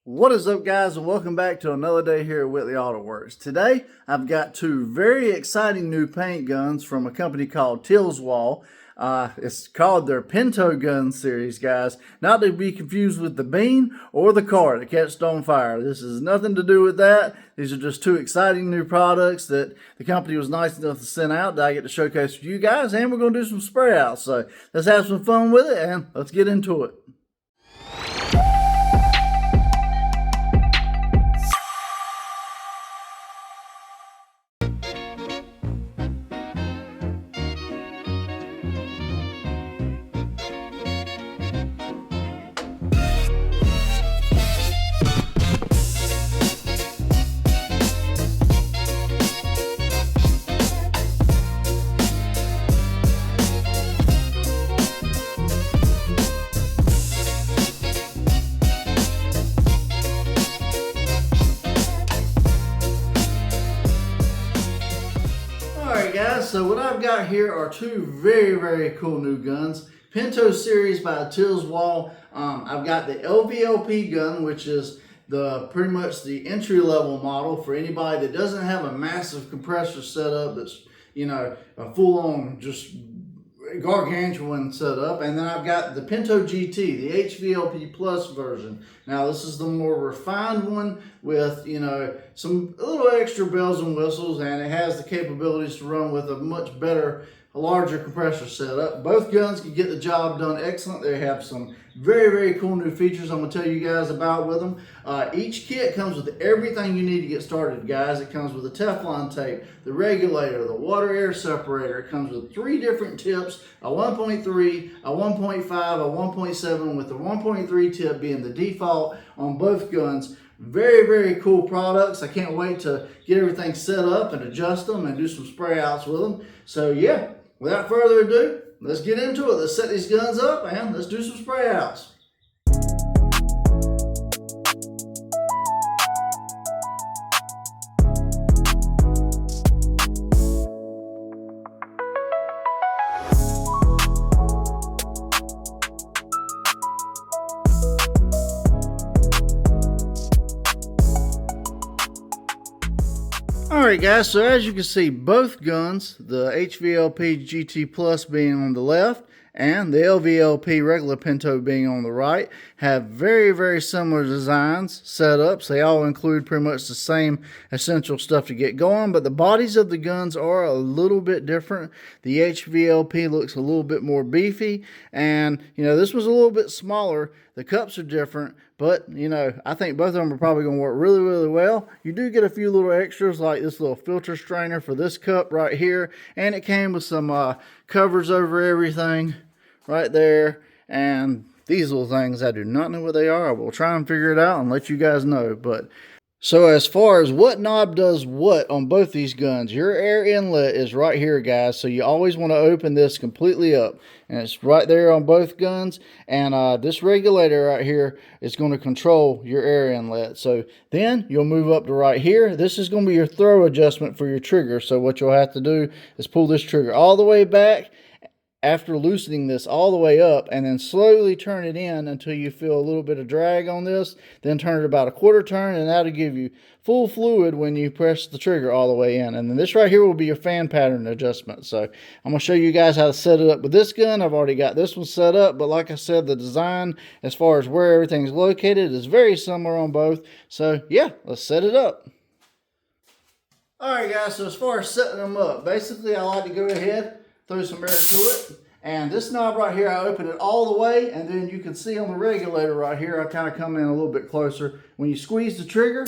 What is up, guys, and welcome back to another day here at Whitley Auto Works. Today I've got two very exciting new paint guns from a company called Tilswall. It's called their Pinto gun series, guys. Not to be confused with the bean or the car that catched on fire. This has nothing to do with that. These are just two exciting new products that the company was nice enough to send out that I get to showcase for you guys, and we're going to do some spray outs. So let's have some fun with it and let's get into it. Alright guys, so what I've got here are two very cool new guns. Pinto series by Tilswall. I've got the LVLP gun, which is pretty much the entry level model for anybody that doesn't have a massive compressor setup that's, you know, a full on just gargantuan setup. And then I've got the Pinto GT, the HVLP Plus version. Now this is the more refined one with, you know, some little extra bells and whistles, and it has the capabilities to run with a much better, a larger compressor setup. Both guns can get the job done excellent. They have some very cool new features I'm going to tell you guys about with them. Each kit comes with everything you need to get started, guys. It comes with a Teflon tape, the regulator, the water air separator. It comes with 3 different tips, a 1.3, a 1.5, a 1.7, with the 1.3 tip being the default on both guns. Very cool products. I can't wait to get everything set up and adjust them and do some spray outs with them. So yeah, without further ado, let's get into it. Let's set these guns up and let's do some spray outs. Alright guys, so as you can see, both guns, the HVLP GT Plus being on the left and the LVLP regular Pinto being on the right, have very similar designs, setups. They all include pretty much the same essential stuff to get going, but the bodies of the guns are a little bit different. The HVLP looks a little bit more beefy, and you know, this was a little bit smaller. The cups are different, but you know, I think both of them are probably going to work really well. You do get a few little extras like this little filter strainer for this cup right here, and it came with some covers over everything right there. And these little things, I do not know what they are. I will try and figure it out and let you guys know. But so as far as what knob does what on both these guns, your air inlet is right here, guys. So you always want to open this completely up, and it's right there on both guns. And this regulator right here is going to control your air inlet. So then you'll move up to right here. This is going to be your throw adjustment for your trigger. So what you'll have to do is pull this trigger all the way back after loosening this all the way up, and then slowly turn it in until you feel a little bit of drag on this. Then turn it about a quarter turn, and that'll give you full fluid when you press the trigger all the way in. And then this right here will be your fan pattern adjustment. So I'm going to show you guys how to set it up with this gun. I've already got this one set up, but like I said, the design as far as where everything's located is very similar on both. So yeah, let's set it up. Alright guys, so as far as setting them up, basically I like to go ahead, throw some air to it. And this knob right here, I open it all the way, and then you can see on the regulator right here, I kind of come in a little bit closer. When you squeeze the trigger,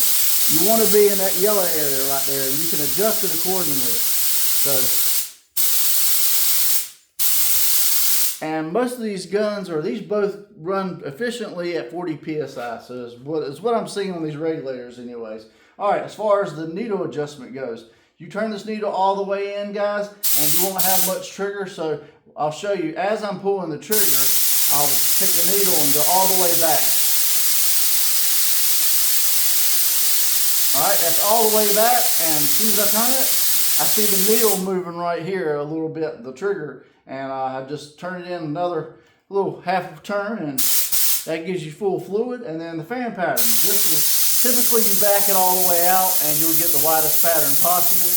you want to be in that yellow area right there, and you can adjust it accordingly. So, and most of these guns, or these both run efficiently at 40 PSI. So it's what I'm seeing on these regulators anyways. All right, as far as the needle adjustment goes, you turn this needle all the way in, guys, and you won't have much trigger. So I'll show you as I'm pulling the trigger, I'll take the needle and go all the way back. All right, that's all the way back, and as soon as I turn it, I see the needle moving right here a little bit, the trigger, and I just turn it in another little half turn, and that gives you full fluid. And then the fan pattern, typically you back it all the way out and you'll get the widest pattern possible.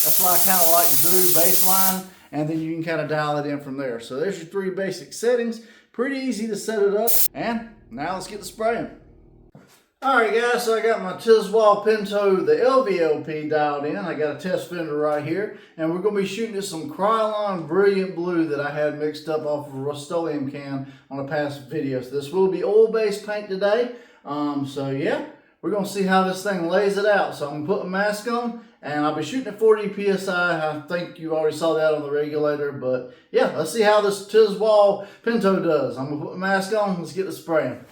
That's why I kind of like to do baseline, and then you can kind of dial it in from there. So there's your 3 basic settings. Pretty easy to set it up. And now let's get to spraying. Alright guys, so I got my Tilswall Pinto, the LVLP dialed in. I got a test fender right here, and we're going to be shooting at some Krylon Brilliant Blue that I had mixed up off of a Rust-Oleum can on a past video. So this will be oil-based paint today. So yeah, we're going to see how this thing lays it out. So I'm going to put a mask on, and I'll be shooting at 40 PSI. I think you already saw that on the regulator, but yeah, let's see how this Tilswall Pinto does. I'm going to put my mask on, let's get to spraying.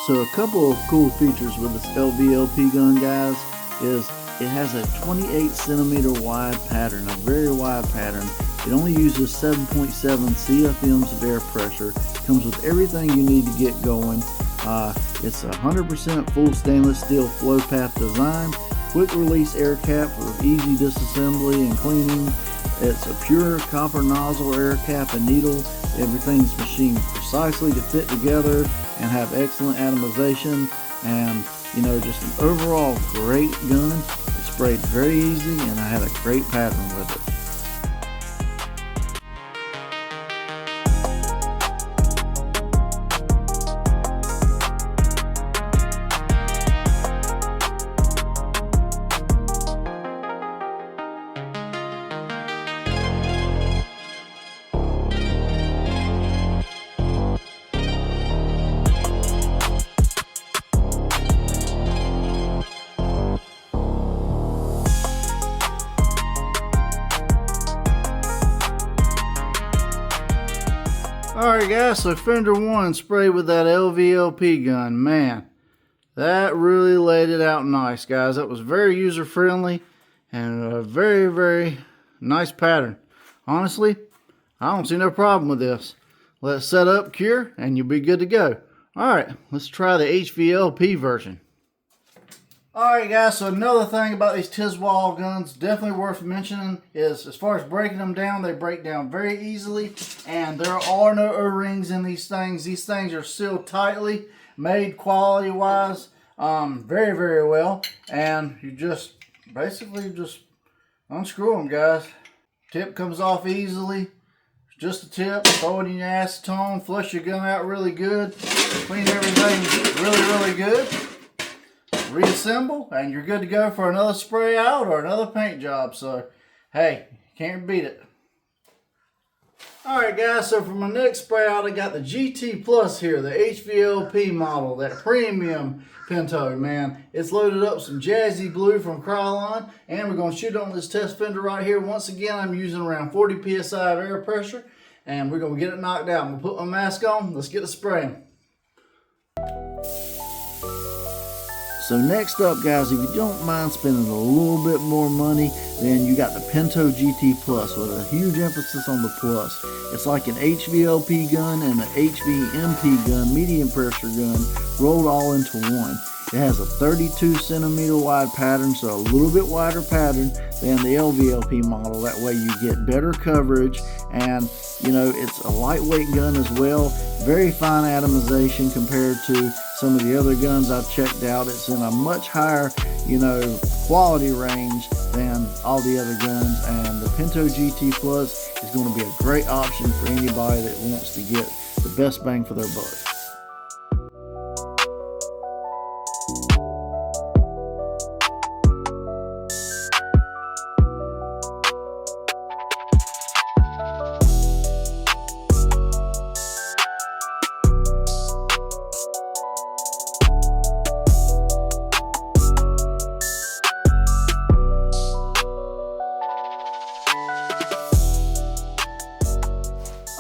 So a couple of cool features with this LVLP gun, guys, is it has a 28 centimeter wide pattern, a very wide pattern. It only uses 7.7 CFMs of air pressure. Comes with everything you need to get going. It's 100% full stainless steel flow path design, quick release air cap for easy disassembly and cleaning. It's a pure copper nozzle air cap and needle. Everything's machined precisely to fit together and have excellent atomization, and you know, just an overall great gun. It sprayed very easy, and I had a great pattern with it. Alright guys, so fender 1 sprayed with that LVLP gun. Man, that really laid it out nice, guys. That was very user friendly and a very, very nice pattern. Honestly, I don't see no problem with this. Let it set up, cure, and you'll be good to go. Alright, let's try the HVLP version. Alright guys, so another thing about these Tilswall guns definitely worth mentioning is as far as breaking them down, they break down very easily, and there are no O-rings in these things. These things are sealed tightly, made quality wise, very, very well, and you just basically just unscrew them, guys. Tip comes off easily, just a tip, throw it in your acetone, flush your gun out really good, clean everything really, really good. Reassemble, and you're good to go for another spray out or another paint job. So hey, can't beat it. Alright guys, so for my next spray out, I got the GT Plus here, the HVLP model, that premium Pinto. Man, it's loaded up some Jazzy Blue from Krylon, and we're going to shoot on this test fender right here. Once again, I'm using around 40 PSI of air pressure, and we're going to get it knocked out. I'm going to put my mask on, let's get to spraying. So next up, guys, if you don't mind spending a little bit more money, then you got the Pinto GT Plus with a huge emphasis on the plus. It's like an HVLP gun and an HVMP gun, medium pressure gun, rolled all into one. It has a 32 centimeter wide pattern, so a little bit wider pattern than the LVLP model. That way you get better coverage, and you know, it's a lightweight gun as well. Very fine atomization compared to some of the other guns I've checked out. It's in a much higher, you know, quality range than all the other guns, and the Pinto GT Plus is going to be a great option for anybody that wants to get the best bang for their buck.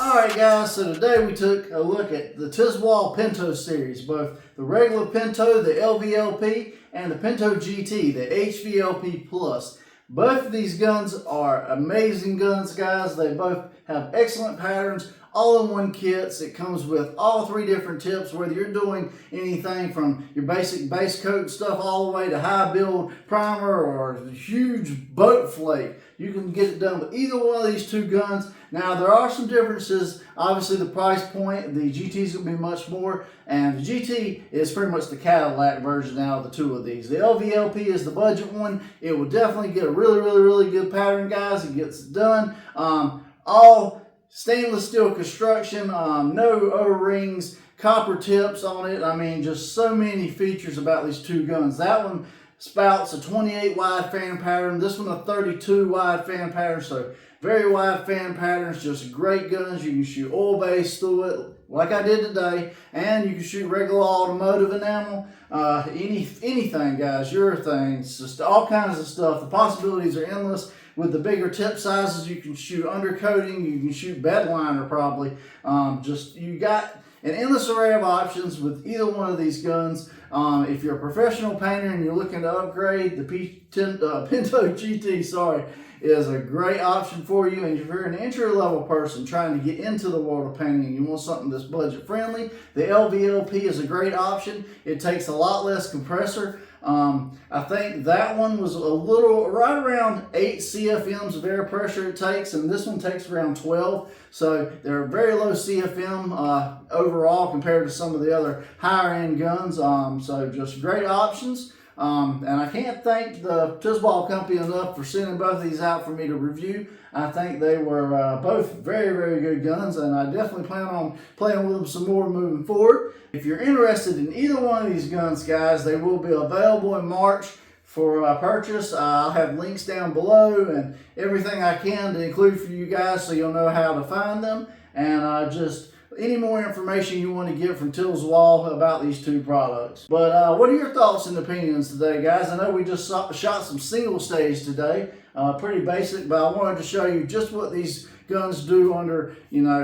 Alright guys, so today we took a look at the Tilswall Pinto series, both the regular Pinto, the LVLP, and the Pinto GT, the HVLP Plus. Both of these guns are amazing guns, guys. They both have excellent patterns, all-in-one kits. It comes with all 3 different tips, whether you're doing anything from your basic base coat stuff all the way to high build primer or a huge boat flake. You can get it done with either one of these 2 guns. Now, there are some differences. Obviously, the price point, the GT is going to be much more, and the GT is pretty much the Cadillac version out of the 2 of these. The LVLP is the budget one. It will definitely get a really good pattern, guys. It gets it done. All stainless steel construction, no O-rings, copper tips on it. I mean, just so many features about these 2 guns. That one spouts a 28 wide fan pattern. This one a 32 wide fan pattern. So very wide fan patterns, just great guns. You can shoot oil base through it like I did today, and you can shoot regular automotive enamel, anything, guys, your things, just all kinds of stuff. The possibilities are endless. With the bigger tip sizes, you can shoot undercoating, you can shoot bed liner probably. You got an endless array of options with either one of these guns. If you're a professional painter and you're looking to upgrade, the Pinto GT, is a great option for you. And if you're an entry-level person trying to get into the world of painting and you want something that's budget-friendly, the LVLP is a great option. It takes a lot less compressor. I think that one was right around 8 CFMs of air pressure it takes, and this one takes around 12. So they're very low CFM overall compared to some of the other higher end guns. So just great options. And I can't thank the Tilswall company enough for sending both of these out for me to review. I think they were both very good guns, and I definitely plan on playing with them some more moving forward. If you're interested in either one of these guns, guys, they will be available in March for purchase. I'll have links down below and everything I can to include for you guys so you'll know how to find them. And just any more information you want to get from Tilswall about these 2 products. But what are your thoughts and opinions today, guys? I know we just shot some single stage today, pretty basic, but I wanted to show you just what these guns do under,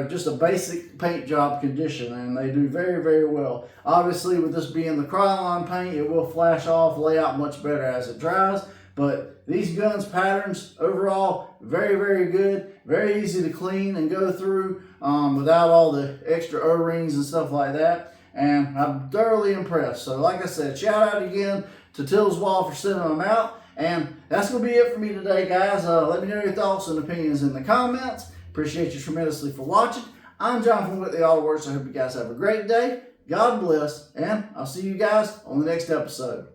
just a basic paint job condition, and they do very well. Obviously, with this being the Krylon paint, it will flash off, lay out much better as it dries. But these guns' patterns overall very good, very easy to clean and go through without all the extra O-rings and stuff like that. And I'm thoroughly impressed. So like I said, shout out again to Tilswall for sending them out. And that's going to be it for me today, guys. Let me know your thoughts and opinions in the comments. Appreciate you tremendously for watching. I'm John from WHITLEY Auto Works. I hope you guys have a great day. God bless, and I'll see you guys on the next episode.